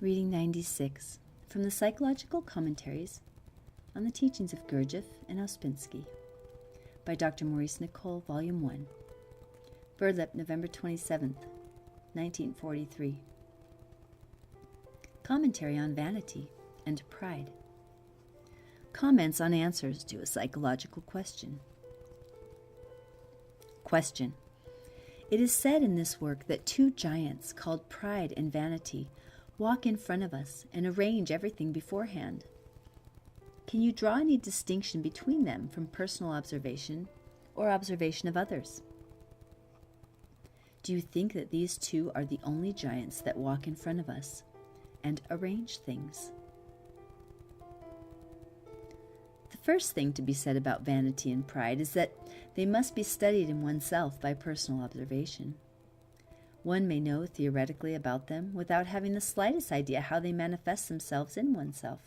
Reading 96 from the Psychological Commentaries on the Teachings of Gurdjieff and Ouspensky by Dr. Maurice Nicoll, Volume 1. Birdlip, November 27th, 1943. Commentary on Vanity and Pride. Comments on answers to a psychological question. Question. It is said in this work that two giants called Pride and Vanity walk in front of us and arrange everything beforehand. Can you draw any distinction between them from personal observation or observation of others? Do you think that these two are the only giants that walk in front of us and arrange things? The first thing to be said about vanity and pride is that they must be studied in oneself by personal observation. One may know theoretically about them without having the slightest idea how they manifest themselves in oneself.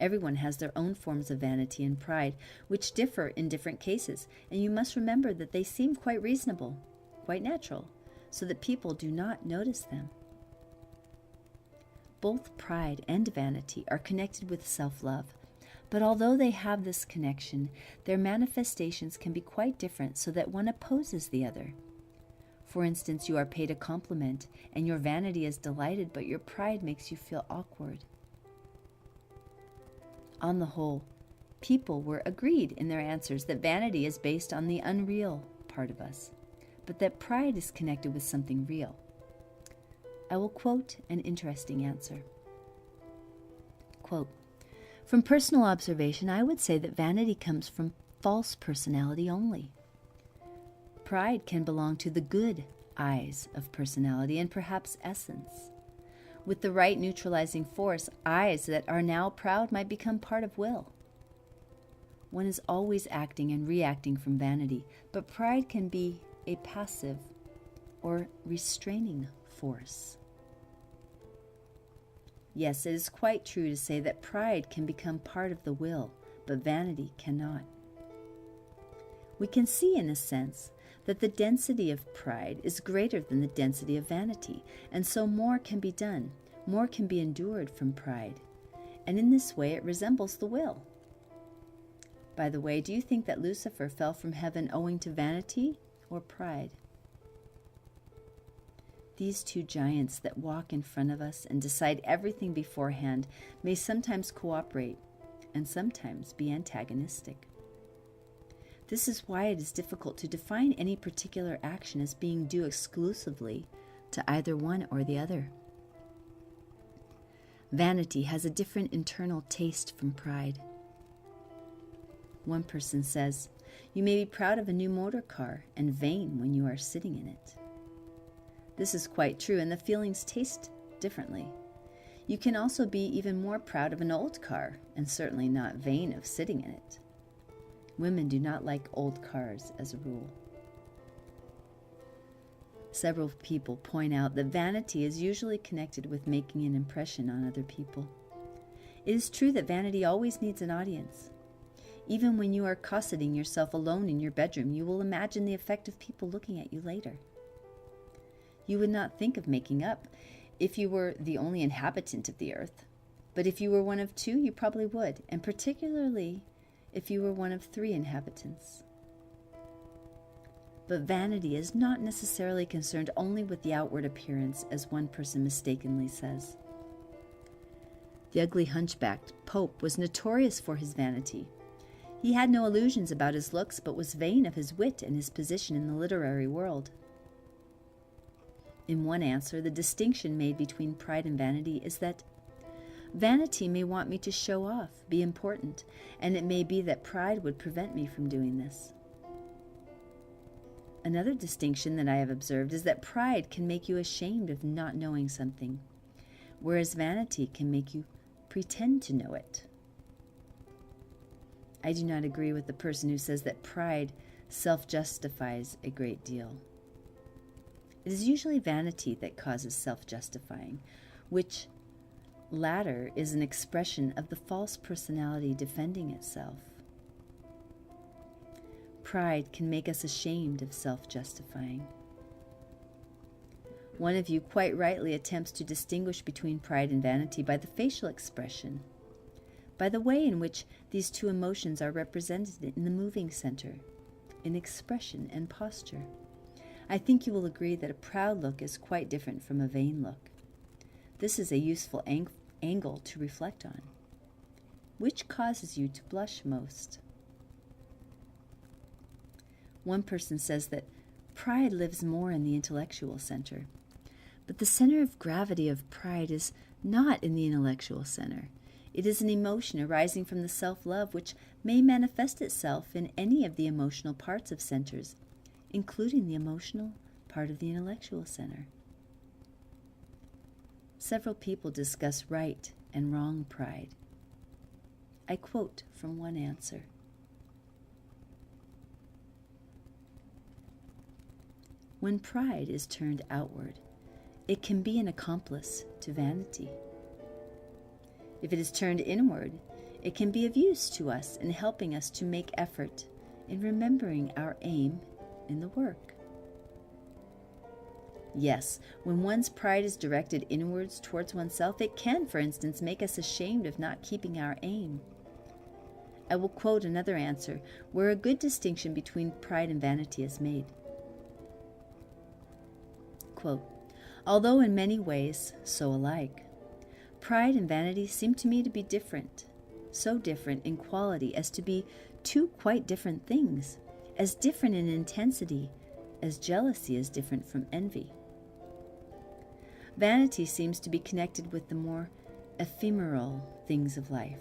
Everyone has their own forms of vanity and pride, which differ in different cases, and you must remember that they seem quite reasonable, quite natural, so that people do not notice them. Both pride and vanity are connected with self-love, but although they have this connection, their manifestations can be quite different so that one opposes the other. For instance, you are paid a compliment, and your vanity is delighted, but your pride makes you feel awkward. On the whole, people were agreed in their answers that vanity is based on the unreal part of us, but that pride is connected with something real. I will quote an interesting answer. Quote, "From personal observation, I would say that vanity comes from false personality only. Pride can belong to the good eyes of personality and perhaps essence. With the right neutralizing force, eyes that are now proud might become part of will. One is always acting and reacting from vanity, but pride can be a passive or restraining force." Yes, it is quite true to say that pride can become part of the will, but vanity cannot. We can see, in a sense, that the density of pride is greater than the density of vanity, and so more can be done, more can be endured from pride, and in this way it resembles the will. By the way, do you think that Lucifer fell from heaven owing to vanity or pride? These two giants that walk in front of us and decide everything beforehand may sometimes cooperate and sometimes be antagonistic. This is why it is difficult to define any particular action as being due exclusively to either one or the other. Vanity has a different internal taste from pride. One person says, "You may be proud of a new motor car and vain when you are sitting in it." This is quite true, and the feelings taste differently. You can also be even more proud of an old car and certainly not vain of sitting in it. Women do not like old cars as a rule. Several people point out that vanity is usually connected with making an impression on other people. It is true that vanity always needs an audience. Even when you are cosseting yourself alone in your bedroom, you will imagine the effect of people looking at you later. You would not think of making up if you were the only inhabitant of the earth, but if you were one of two, you probably would, and particularly if you were one of three inhabitants. But vanity is not necessarily concerned only with the outward appearance, as one person mistakenly says. The ugly hunchbacked Pope was notorious for his vanity. He had no illusions about his looks, but was vain of his wit and his position in the literary world. In one answer, the distinction made between pride and vanity is that vanity may want me to show off, be important, and it may be that pride would prevent me from doing this. Another distinction that I have observed is that pride can make you ashamed of not knowing something, whereas vanity can make you pretend to know it. I do not agree with the person who says that pride self-justifies a great deal. It is usually vanity that causes self-justifying, which latter is an expression of the false personality defending itself. Pride can make us ashamed of self-justifying. One of you quite rightly attempts to distinguish between pride and vanity by the facial expression, by the way in which these two emotions are represented in the moving center, in expression and posture. I think you will agree that a proud look is quite different from a vain look. This is a useful angle to reflect on. Which causes you to blush most? One person says that pride lives more in the intellectual center, but the center of gravity of pride is not in the intellectual center. It is an emotion arising from the self-love which may manifest itself in any of the emotional parts of centers, including the emotional part of the intellectual center. Several people discuss right and wrong pride. I quote from one answer. When pride is turned outward, it can be an accomplice to vanity. If it is turned inward, it can be of use to us in helping us to make effort in remembering our aim in the work. Yes, when one's pride is directed inwards towards oneself, it can, for instance, make us ashamed of not keeping our aim. I will quote another answer where a good distinction between pride and vanity is made. Quote, although in many ways so alike, pride and vanity seem to me to be different, so different in quality as to be two quite different things, as different in intensity as jealousy is different from envy. Vanity seems to be connected with the more ephemeral things of life,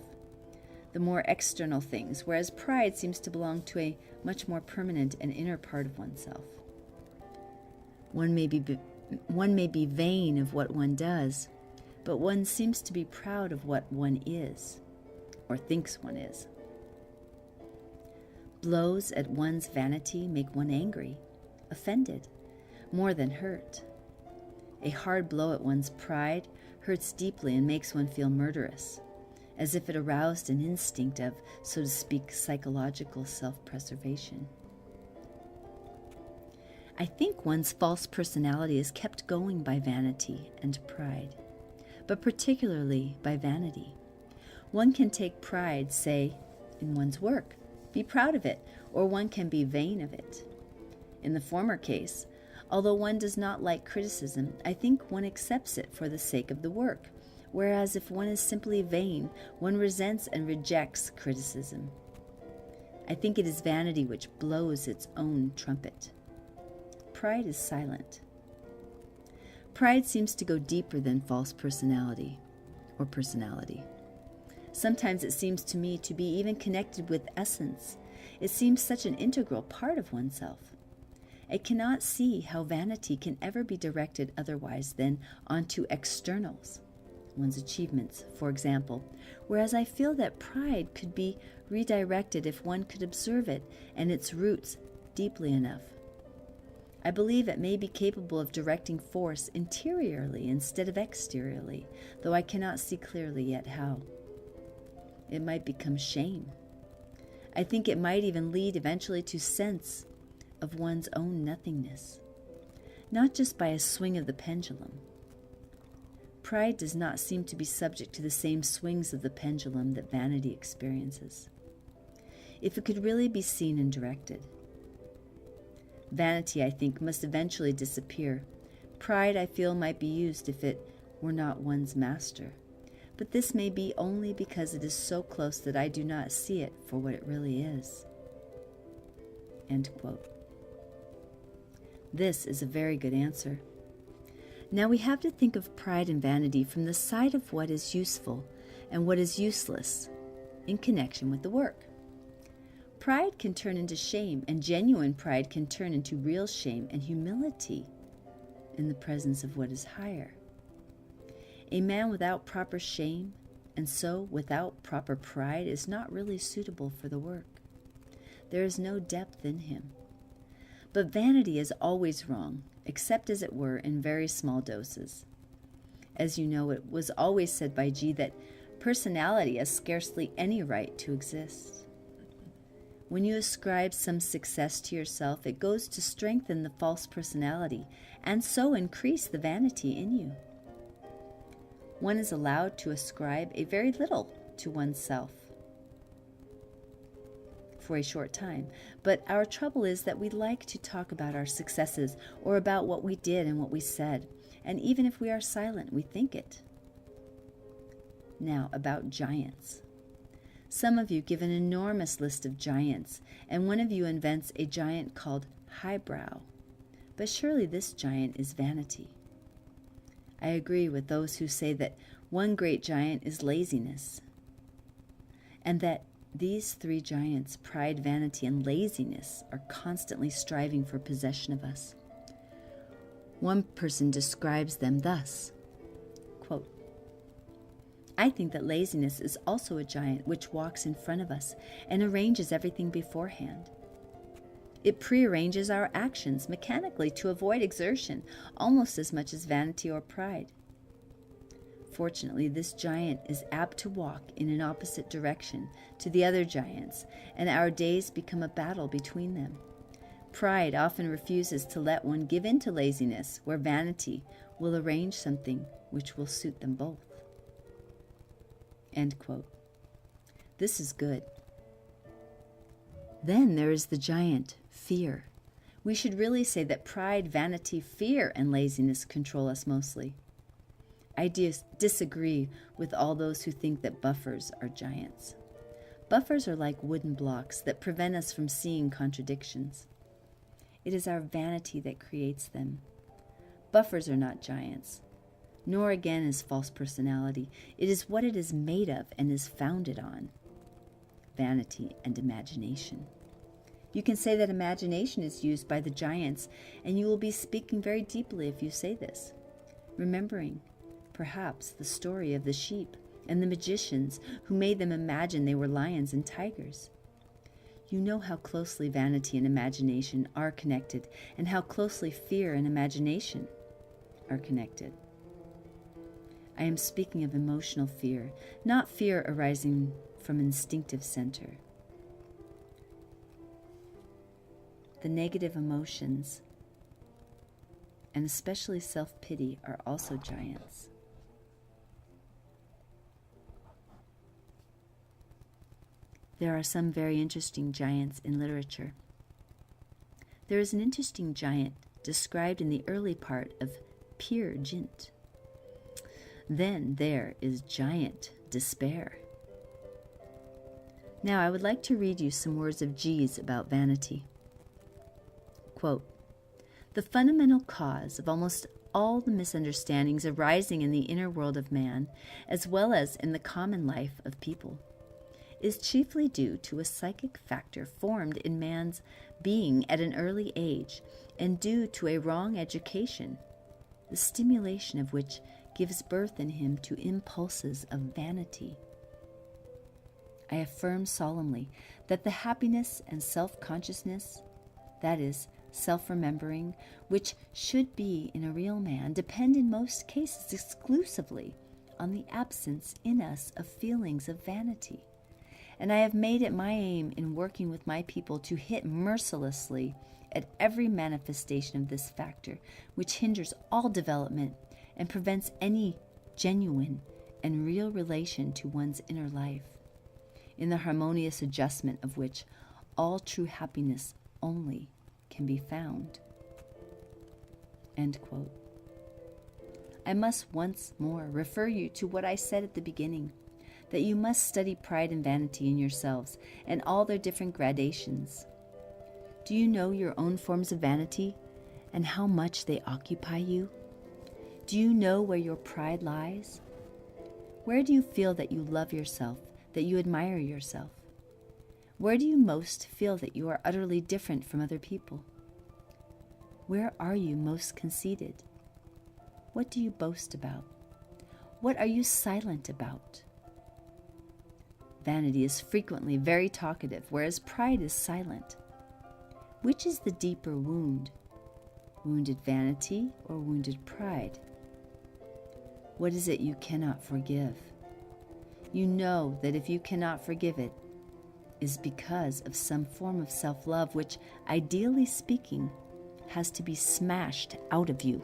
the more external things, whereas pride seems to belong to a much more permanent and inner part of oneself. One may be vain of what one does, but one seems to be proud of what one is, or thinks one is. Blows at one's vanity make one angry, offended, more than hurt. A hard blow at one's pride hurts deeply and makes one feel murderous, as if it aroused an instinct of, so to speak, psychological self-preservation. I think one's false personality is kept going by vanity and pride, but particularly by vanity. One can take pride, say, in one's work, be proud of it, or one can be vain of it. In the former case, although one does not like criticism, I think one accepts it for the sake of the work, whereas if one is simply vain, one resents and rejects criticism. I think it is vanity which blows its own trumpet. Pride is silent. Pride seems to go deeper than false personality or personality. Sometimes it seems to me to be even connected with essence. It seems such an integral part of oneself. I cannot see how vanity can ever be directed otherwise than onto externals, one's achievements, for example, whereas I feel that pride could be redirected if one could observe it and its roots deeply enough. I believe it may be capable of directing force interiorly instead of exteriorly, though I cannot see clearly yet how. It might become shame. I think it might even lead eventually to sense of one's own nothingness, not just by a swing of the pendulum. Pride does not seem to be subject to the same swings of the pendulum that vanity experiences, if it could really be seen and directed. Vanity, I think, must eventually disappear. Pride, I feel, might be used if it were not one's master. But this may be only because it is so close that I do not see it for what it really is. End quote. This is a very good answer. Now we have to think of pride and vanity from the side of what is useful and what is useless in connection with the work. Pride can turn into shame, and genuine pride can turn into real shame and humility in the presence of what is higher. A man without proper shame, and so without proper pride, is not really suitable for the work. There is no depth in him. But vanity is always wrong, except as it were in very small doses. As you know, it was always said by G that personality has scarcely any right to exist. When you ascribe some success to yourself, it goes to strengthen the false personality, and so increase the vanity in you. One is allowed to ascribe a very little to oneself for a short time, but our trouble is that we like to talk about our successes or about what we did and what we said, and even if we are silent, we think it. Now, about giants. Some of you give an enormous list of giants, and one of you invents a giant called highbrow. But surely this giant is vanity. I agree with those who say that one great giant is laziness, and that these three giants, pride, vanity, and laziness, are constantly striving for possession of us. One person describes them thus, quote, I think that laziness is also a giant which walks in front of us and arranges everything beforehand. It prearranges our actions mechanically to avoid exertion almost as much as vanity or pride. Fortunately, this giant is apt to walk in an opposite direction to the other giants, and our days become a battle between them. Pride often refuses to let one give in to laziness, where vanity will arrange something which will suit them both. End quote. This is good. Then there is the giant, fear. We should really say that pride, vanity, fear, and laziness control us mostly. I disagree with all those who think that buffers are giants. Buffers are like wooden blocks that prevent us from seeing contradictions. It is our vanity that creates them. Buffers are not giants, nor again is false personality. It is what it is made of and is founded on: vanity and imagination. You can say that imagination is used by the giants, and you will be speaking very deeply if you say this, remembering perhaps the story of the sheep and the magicians who made them imagine they were lions and tigers. You know how closely vanity and imagination are connected, and how closely fear and imagination are connected. I am speaking of emotional fear, not fear arising from instinctive center. The negative emotions, and especially self-pity, are also giants. There are some very interesting giants in literature. There is an interesting giant described in the early part of Peer Gynt. Then there is giant despair. Now I would like to read you some words of G's about vanity. Quote, the fundamental cause of almost all the misunderstandings arising in the inner world of man, as well as in the common life of people, is chiefly due to a psychic factor formed in man's being at an early age, and due to a wrong education, the stimulation of which gives birth in him to impulses of vanity. I affirm solemnly that the happiness and self-consciousness, that is, self-remembering, which should be in a real man, depend in most cases exclusively on the absence in us of feelings of vanity. And I have made it my aim in working with my people to hit mercilessly at every manifestation of this factor, which hinders all development and prevents any genuine and real relation to one's inner life, in the harmonious adjustment of which all true happiness only can be found. End quote. I must once more refer you to what I said at the beginning, that you must study pride and vanity in yourselves and all their different gradations. Do you know your own forms of vanity and how much they occupy you? Do you know where your pride lies? Where do you feel that you love yourself, that you admire yourself? Where do you most feel that you are utterly different from other people? Where are you most conceited? What do you boast about? What are you silent about? Vanity is frequently very talkative, whereas pride is silent. Which is the deeper wound? Wounded vanity or wounded pride? What is it you cannot forgive? You know that if you cannot forgive it, is because of some form of self-love which, ideally speaking, has to be smashed out of you.